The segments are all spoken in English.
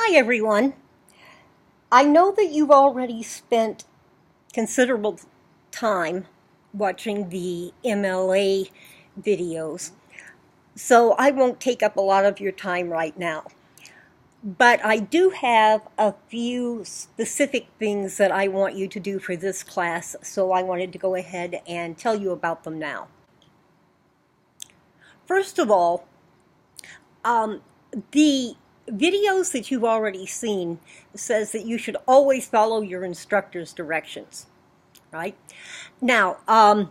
Hi everyone. I know that you've already spent considerable time watching the MLA videos, so I won't take up a lot of your time right now. But I do have a few specific things that I want you to do for this class, so I wanted to go ahead and tell you about them now. First of all, the videos that you've already seen says that you should always follow your instructor's directions, right? Now,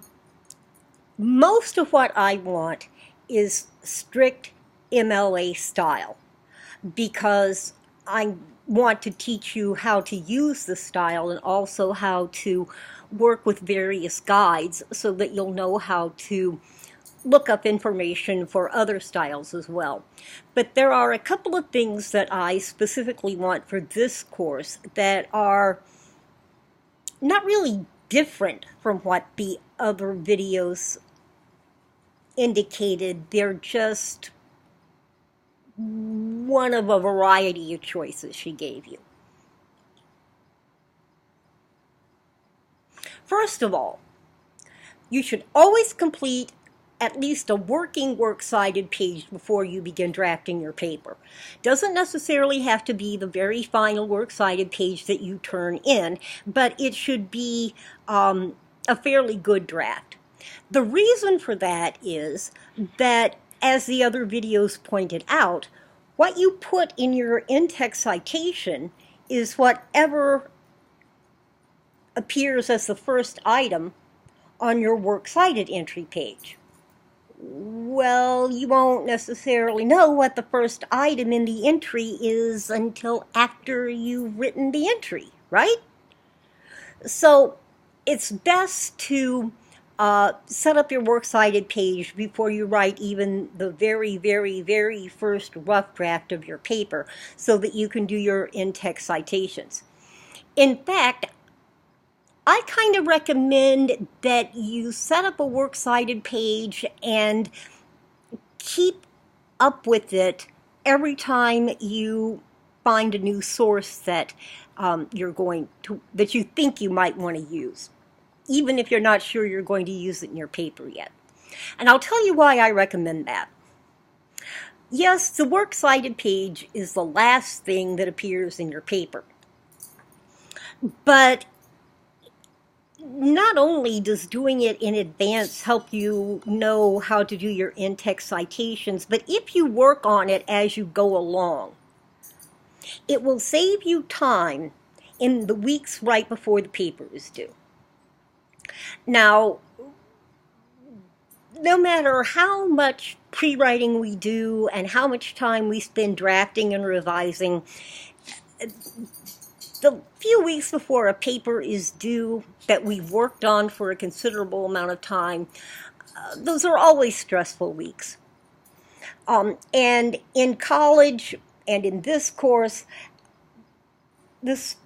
most of what I want is strict MLA style because I want to teach you how to use the style and also how to work with various guides so that you'll know how to look up information for other styles as well. But there are a couple of things that I specifically want for this course that are not really different from what the other videos indicated. They're just one of a variety of choices she gave you. First of all, you should always complete at least a working works cited page before you begin drafting your paper. Doesn't necessarily have to be the very final works cited page that you turn in, but it should be a fairly good draft. The reason for that is that, as the other videos pointed out, what you put in your in-text citation is whatever appears as the first item on your works cited entry page. Well, you won't necessarily know what the first item in the entry is until after you've written the entry, right? So it's best to set up your works cited page before you write even the very, very, very first rough draft of your paper so that you can do your in-text citations. In fact, I kind of recommend that you set up a works cited page and keep up with it every time you find a new source that that you think you might want to use, even if you're not sure you're going to use it in your paper yet. And I'll tell you why I recommend that. Yes, the works cited page is the last thing that appears in your paper, but not only does doing it in advance help you know how to do your in-text citations, but if you work on it as you go along, it will save you time in the weeks right before the paper is due. Now, no matter how much pre-writing we do and how much time we spend drafting and revising, the few weeks before a paper is due that we've worked on for a considerable amount of time, those are always stressful weeks. And in college and in this course, this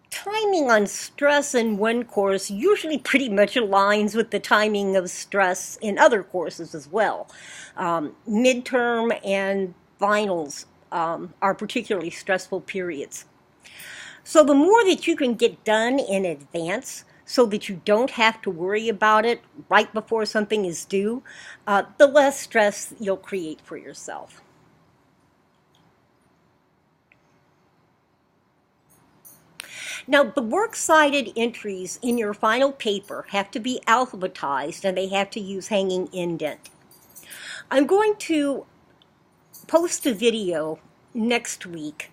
timing on stress in one course usually pretty much aligns with the timing of stress in other courses as well. Midterm and finals are particularly stressful periods. So the more that you can get done in advance so that you don't have to worry about it right before something is due, the less stress you'll create for yourself. Now, the works cited entries in your final paper have to be alphabetized and they have to use hanging indent. I'm going to post a video next week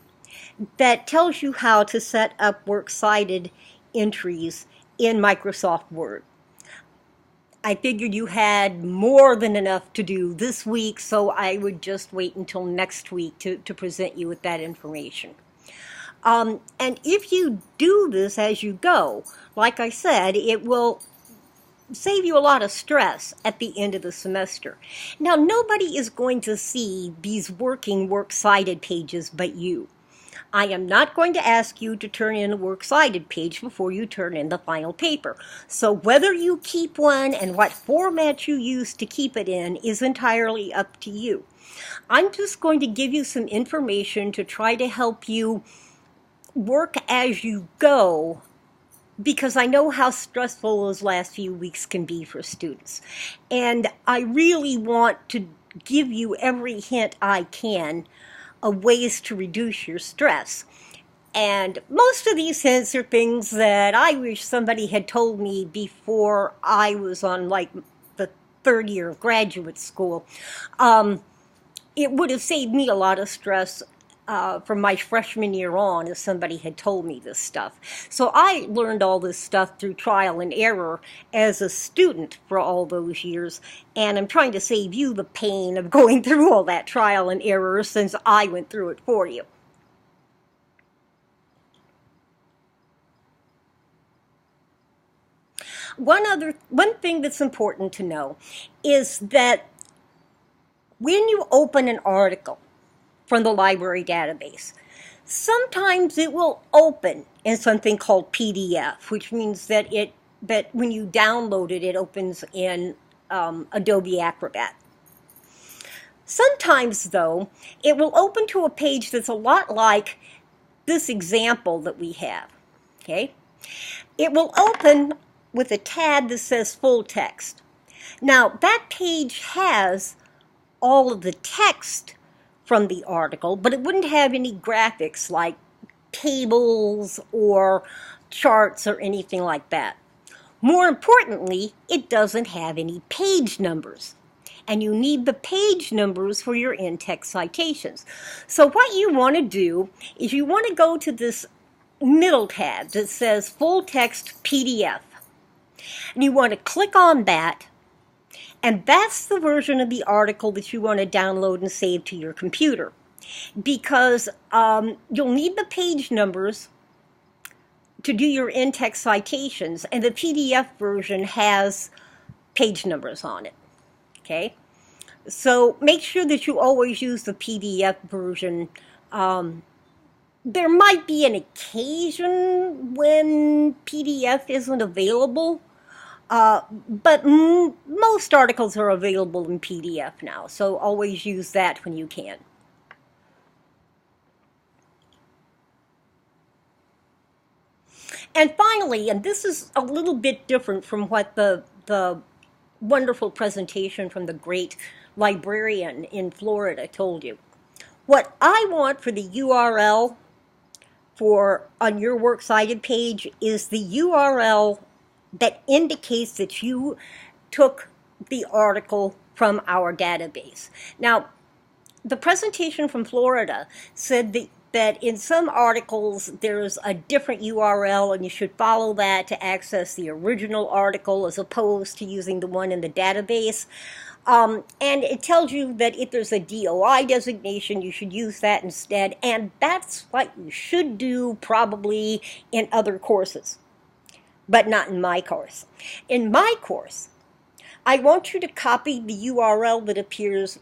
that tells you how to set up works cited entries in Microsoft Word. I figured you had more than enough to do this week, so I would just wait until next week to present you with that information. And if you do this as you go, like I said, it will save you a lot of stress at the end of the semester. Now, nobody is going to see these working works cited pages but you. I am not going to ask you to turn in a works cited page before you turn in the final paper. So whether you keep one and what format you use to keep it in is entirely up to you. I'm just going to give you some information to try to help you work as you go, because I know how stressful those last few weeks can be for students. And I really want to give you every hint I can of ways to reduce your stress. And most of these hints are things that I wish somebody had told me before I was on like the third year of graduate school. It would have saved me a lot of stress from my freshman year on if somebody had told me this stuff. So I learned all this stuff through trial and error as a student for all those years, and I'm trying to save you the pain of going through all that trial and error since I went through it for you. One thing that's important to know is that when you open an article from the library database, sometimes it will open in something called PDF, which means that when you download it, it opens in Adobe Acrobat. Sometimes, though, it will open to a page that's a lot like this example that we have. Okay? It will open with a tab that says full text. Now, that page has all of the text from the article, but it wouldn't have any graphics like tables or charts or anything like that. More importantly, it doesn't have any page numbers. And you need the page numbers for your in-text citations. So what you want to do is you want to go to this middle tab that says full text PDF. And you want to click on that. And that's the version of the article that you want to download and save to your computer. Because you'll need the page numbers to do your in-text citations, and the PDF version has page numbers on it. Okay? So make sure that you always use the PDF version. There might be an occasion when PDF isn't available. But most articles are available in PDF now, so always use that when you can. And finally, and this is a little bit different from what the wonderful presentation from the great librarian in Florida told you. What I want for the URL on your works cited page is the URL that indicates that you took the article from our database. Now, the presentation from Florida said that in some articles there's a different URL and you should follow that to access the original article as opposed to using the one in the database. And it tells you that if there's a DOI designation, you should use that instead, and that's what you should do probably in other courses. But not in my course. In my course, I want you to copy the URL that appears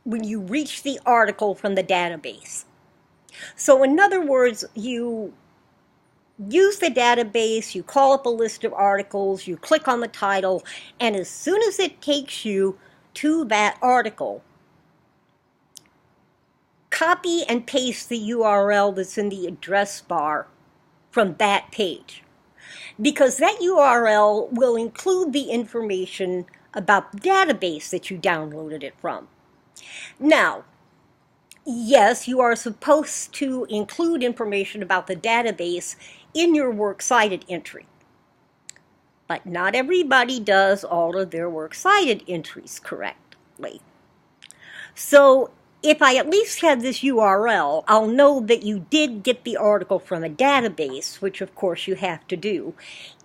when you reach the article from the database. So in other words, you use the database, you call up a list of articles, you click on the title, and as soon as it takes you to that article, copy and paste the URL that's in the address bar from that page. Because that URL will include the information about the database that you downloaded it from. Now, yes, you are supposed to include information about the database in your works cited entry. But not everybody does all of their works cited entries correctly. So if I at least have this URL, I'll know that you did get the article from a database, which of course you have to do,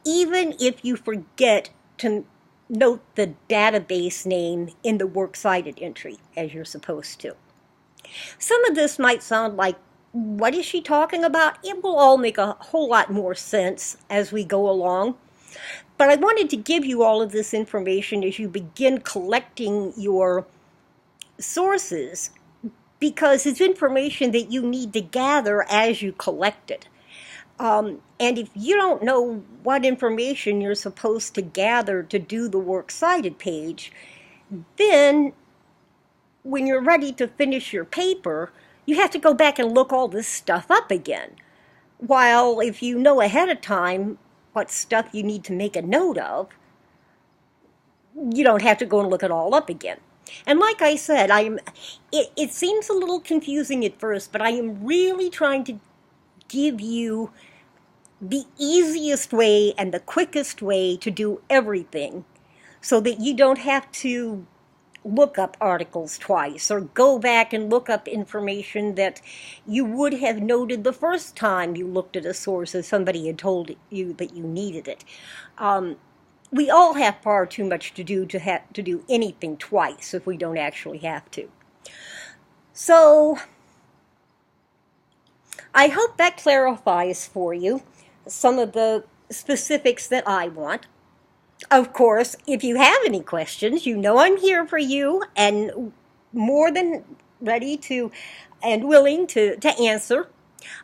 even if you forget to note the database name in the works cited entry, as you're supposed to. Some of this might sound like, what is she talking about? It will all make a whole lot more sense as we go along. But I wanted to give you all of this information as you begin collecting your sources, because it's information that you need to gather as you collect it. And if you don't know what information you're supposed to gather to do the Works Cited page, then when you're ready to finish your paper, you have to go back and look all this stuff up again. While if you know ahead of time what stuff you need to make a note of, you don't have to go and look it all up again. And like I said, it seems a little confusing at first, but I am really trying to give you the easiest way and the quickest way to do everything so that you don't have to look up articles twice or go back and look up information that you would have noted the first time you looked at a source if somebody had told you that you needed it. We all have far too much to do to do anything twice if we don't actually have to. So I hope that clarifies for you some of the specifics that I want. Of course, if you have any questions, you know I'm here for you and more than ready to and willing to answer.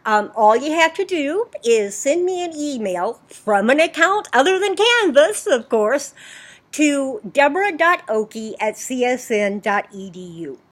All you have to do is send me an email from an account other than Canvas, of course, to deborah.oakey@csn.edu.